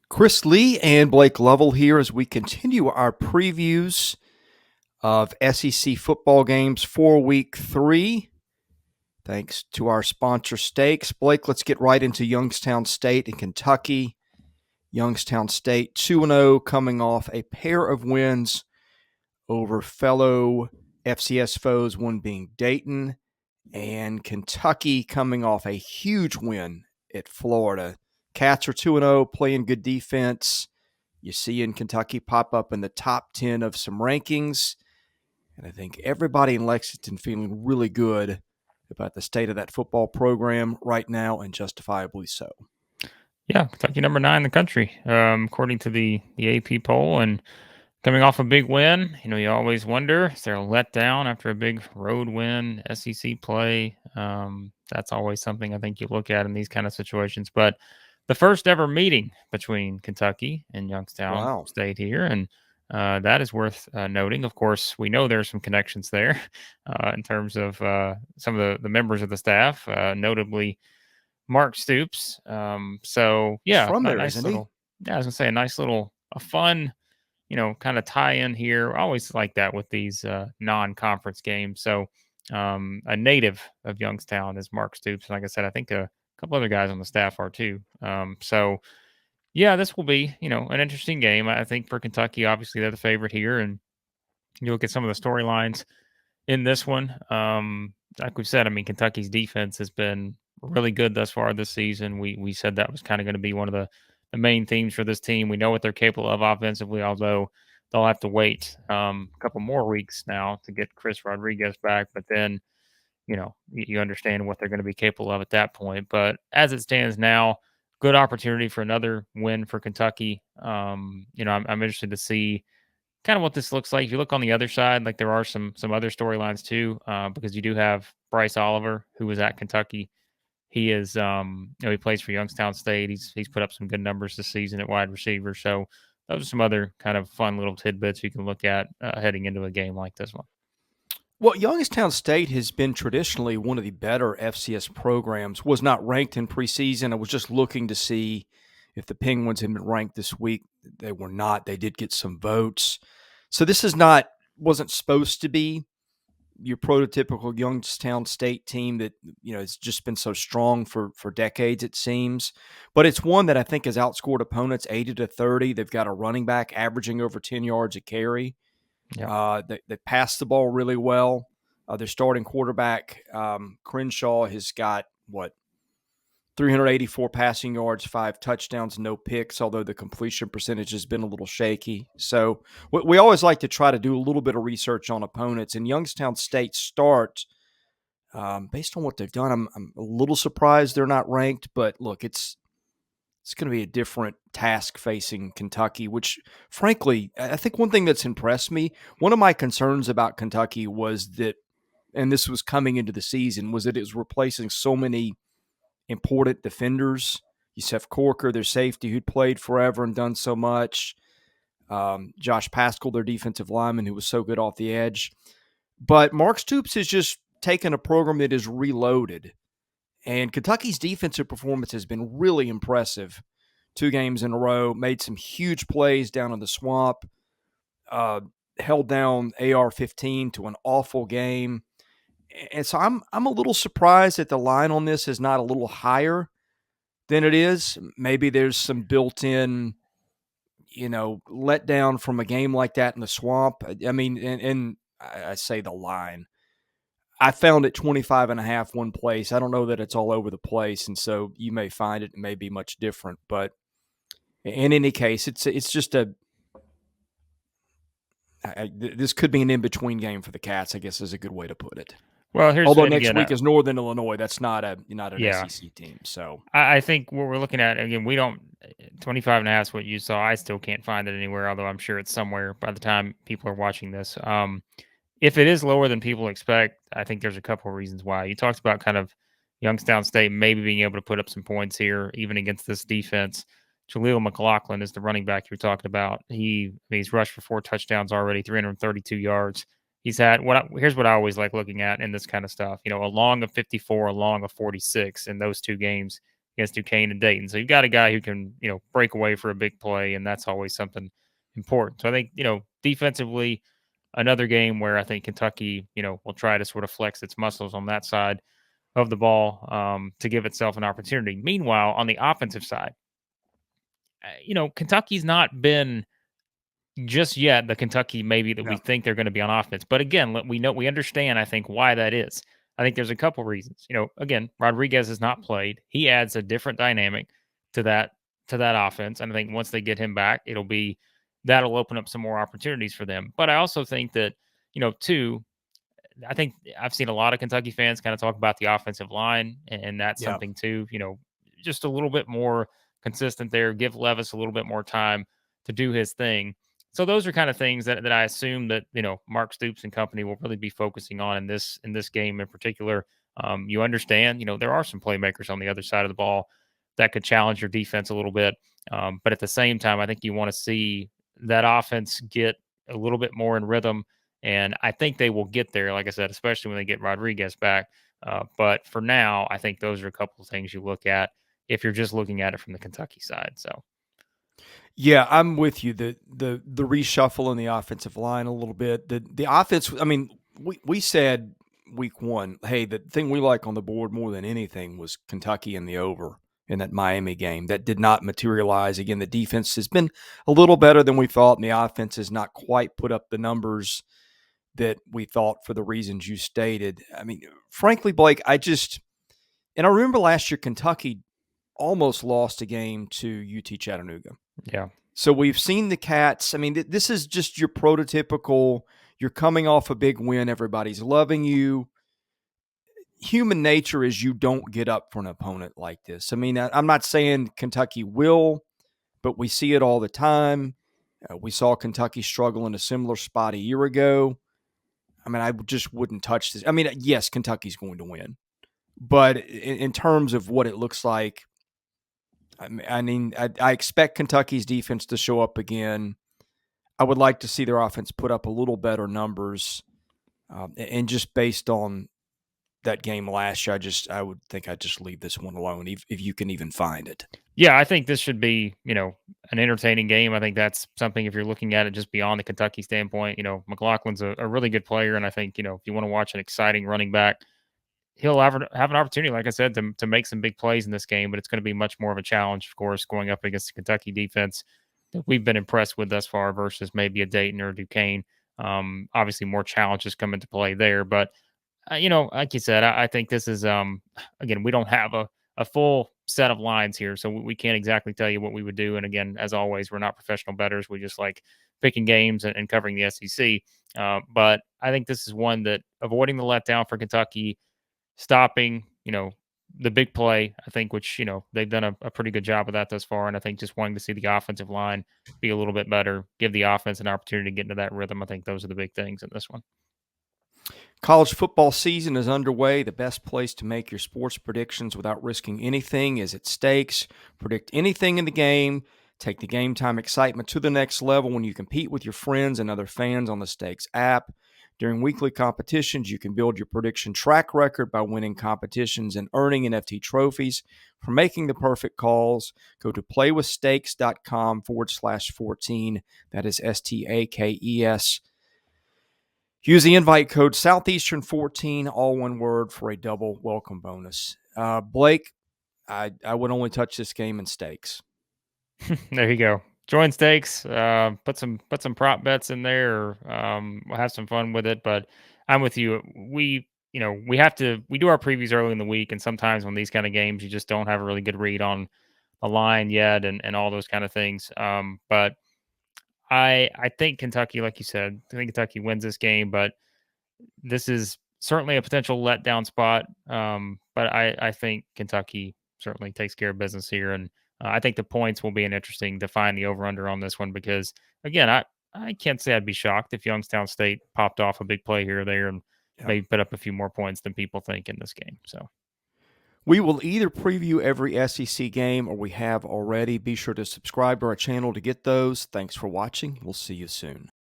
Chris Lee and Blake Lovell here as we continue our previews of SEC football games for week 3. Thanks to our sponsor, Steaks. Blake, let's get right into Youngstown State in Kentucky. Youngstown State 2-0, coming off a pair of wins over fellow FCS foes, one being Dayton, and Kentucky coming off a huge win at Florida. Cats are 2-0, playing good defense. You see in Kentucky pop up in the top 10 of some rankings. And I think everybody in Lexington feeling really good about the state of that football program right now, and justifiably so. Yeah, Kentucky number 9 in the country, according to the AP poll, and coming off a big win. You always wonder, is there a letdown after a big road win, SEC play? That's always something I think you look at in these kind of situations. But the first ever meeting between Kentucky and Youngstown State here, and that is worth noting. Of course, we know there's some connections there in terms of some of the members of the staff, notably Mark Stoops. So yeah, from there, nice isn't he? Yeah, I was gonna say a fun, kind of tie in here. I always like that with these non-conference games. So a native of Youngstown is Mark Stoops. Like I said, I think a couple other guys on the staff are too. So yeah, this will be, an interesting game. I think for Kentucky, obviously they're the favorite here, and you look at some of the storylines in this one. Like we've said, I mean, Kentucky's defense has been really good thus far this season. We said that was kind of going to be one of the main themes for this team. We know what they're capable of offensively, although they'll have to wait a couple more weeks now to get Chris Rodriguez back. But then, you understand what they're going to be capable of at that point. But as it stands now, good opportunity for another win for Kentucky. I'm interested to see kind of what this looks like. If you look on the other side, like there are some other storylines too, because you do have Bryce Oliver, who was at Kentucky. He is, he plays for Youngstown State. He's put up some good numbers this season at wide receiver. So those are some other kind of fun little tidbits you can look at heading into a game like this one. Well, Youngstown State has been traditionally one of the better FCS programs. Was not ranked in preseason. I was just looking to see if the Penguins had been ranked this week. They were not. They did get some votes. So this wasn't supposed to be your prototypical Youngstown State team that, has just been so strong for decades, it seems. But it's one that I think has outscored opponents 80-30. They've got a running back averaging over 10 yards a carry. Yeah. They pass the ball really well. Their starting quarterback, Crenshaw, has got, 384 passing yards, 5 touchdowns, no picks, although the completion percentage has been a little shaky. So we always like to try to do a little bit of research on opponents. And Youngstown State start, based on what they've done, I'm a little surprised they're not ranked. But look, it's going to be a different task facing Kentucky, which, frankly, I think one thing that's impressed me, one of my concerns about Kentucky was that, and this was coming into the season, was that it was replacing so many important defenders. Yusef Corker, their safety, who'd played forever and done so much. Josh Paschal, their defensive lineman, who was so good off the edge. But Mark Stoops has just taken a program that is reloaded. And Kentucky's defensive performance has been really impressive. 2 games in a row, made some huge plays down in the swamp, held down AR-15 to an awful game. And so I'm a little surprised that the line on this is not a little higher than it is. Maybe there's some built-in, letdown from a game like that in the swamp. I mean, and I say the line. I found it 25.5 one place. I don't know that it's all over the place, and so you may find it may be much different. But in any case, it's just this could be an in-between game for the Cats, I guess is a good way to put it. Well, although next week is Northern Illinois, that's not an yeah. SEC team. So I think what we're looking at, again, we don't 25.5 is what you saw. I still can't find it anywhere, although I'm sure it's somewhere by the time people are watching this. If it is lower than people expect, I think there's a couple of reasons why. You talked about kind of Youngstown State maybe being able to put up some points here, even against this defense. Jaleel McLaughlin is the running back you're talking about. He's rushed for 4 touchdowns already, 332 yards. He's had here's what I always like looking at in this kind of stuff. A long of 54, a long of 46 in those 2 games. against Duquesne and Dayton. So you've got a guy who can, break away for a big play, and that's always something important. So I think, defensively, another game where I think Kentucky, will try to sort of flex its muscles on that side of the ball to give itself an opportunity. Meanwhile, on the offensive side, Kentucky's not been just yet the Kentucky maybe that we Yeah. think they're going to be on offense. But again, we understand, I think, why that is. I think there's a couple reasons. Again, Rodriguez has not played. He adds a different dynamic to that offense. And I think once they get him back, that'll open up some more opportunities for them. But I also think that, too, I think I've seen a lot of Kentucky fans kind of talk about the offensive line, and that's Yeah. something too, just a little bit more consistent there. Give Levis a little bit more time to do his thing. So those are kind of things that I assume that Mark Stoops and company will really be focusing on in this game in particular. You understand, there are some playmakers on the other side of the ball that could challenge your defense a little bit, but at the same time, I think you want to see that offense get a little bit more in rhythm, and I think they will get there. Like I said, especially when they get Rodriguez back. But for now, I think those are a couple of things you look at if you're just looking at it from the Kentucky side. So. Yeah, I'm with you. The reshuffle in the offensive line a little bit. The offense. I mean, we said week one, hey, the thing we like on the board more than anything was Kentucky and the over in that Miami game. That did not materialize. Again, the defense has been a little better than we thought, and the offense has not quite put up the numbers that we thought for the reasons you stated. I mean, frankly, Blake, and I remember last year Kentucky almost lost a game to UT Chattanooga. Yeah. So we've seen the Cats. I mean, this is just your prototypical, you're coming off a big win, everybody's loving you. Human nature is you don't get up for an opponent like this. I mean, I'm not saying Kentucky will, but we see it all the time. We saw Kentucky struggle in a similar spot a year ago. I mean, I just wouldn't touch this. I mean, yes, Kentucky's going to win. But in terms of what it looks like, I expect Kentucky's defense to show up again. I would like to see their offense put up a little better numbers. And just based on that game last year, I would think I'd just leave this one alone if you can even find it. Yeah, I think this should be, an entertaining game. I think that's something if you're looking at it just beyond the Kentucky standpoint. McLaughlin's a really good player. And I think, if you want to watch an exciting running back, he'll have an opportunity, like I said, to make some big plays in this game, but it's going to be much more of a challenge, of course, going up against the Kentucky defense that we've been impressed with thus far versus maybe a Dayton or a Duquesne. Obviously, more challenges come into play there, but like you said, I think this is again, we don't have a full set of lines here, so we can't exactly tell you what we would do. And again, as always, we're not professional bettors. We just like picking games and covering the SEC. But I think this is one that avoiding the letdown for Kentucky, stopping, the big play, I think, which, they've done a pretty good job of that thus far. And I think just wanting to see the offensive line be a little bit better, give the offense an opportunity to get into that rhythm. I think those are the big things in this one. College football season is underway. The best place to make your sports predictions without risking anything is at Stakes. Predict anything in the game. Take the game time excitement to the next level when you compete with your friends and other fans on the Stakes app. During weekly competitions, you can build your prediction track record by winning competitions and earning NFT trophies. For making the perfect calls, go to playwithstakes.com/14. That is STAKES. Use the invite code Southeastern14, all one word, for a double welcome bonus. Blake, I would only touch this game in Stakes. There you go. Join Stakes. Put some prop bets in there. Or, we'll have some fun with it. But I'm with you. We do our previews early in the week, and sometimes when these kind of games, you just don't have a really good read on a line yet, and all those kind of things. But I think Kentucky, like you said, I think Kentucky wins this game, but this is certainly a potential letdown spot. But I think Kentucky certainly takes care of business here, and I think the points will be an interesting to find the over/under on this one because, again, I can't say I'd be shocked if Youngstown State popped off a big play here or there and maybe put up a few more points than people think in this game. So we will either preview every SEC game or we have already. Be sure to subscribe to our channel to get those. Thanks for watching. We'll see you soon.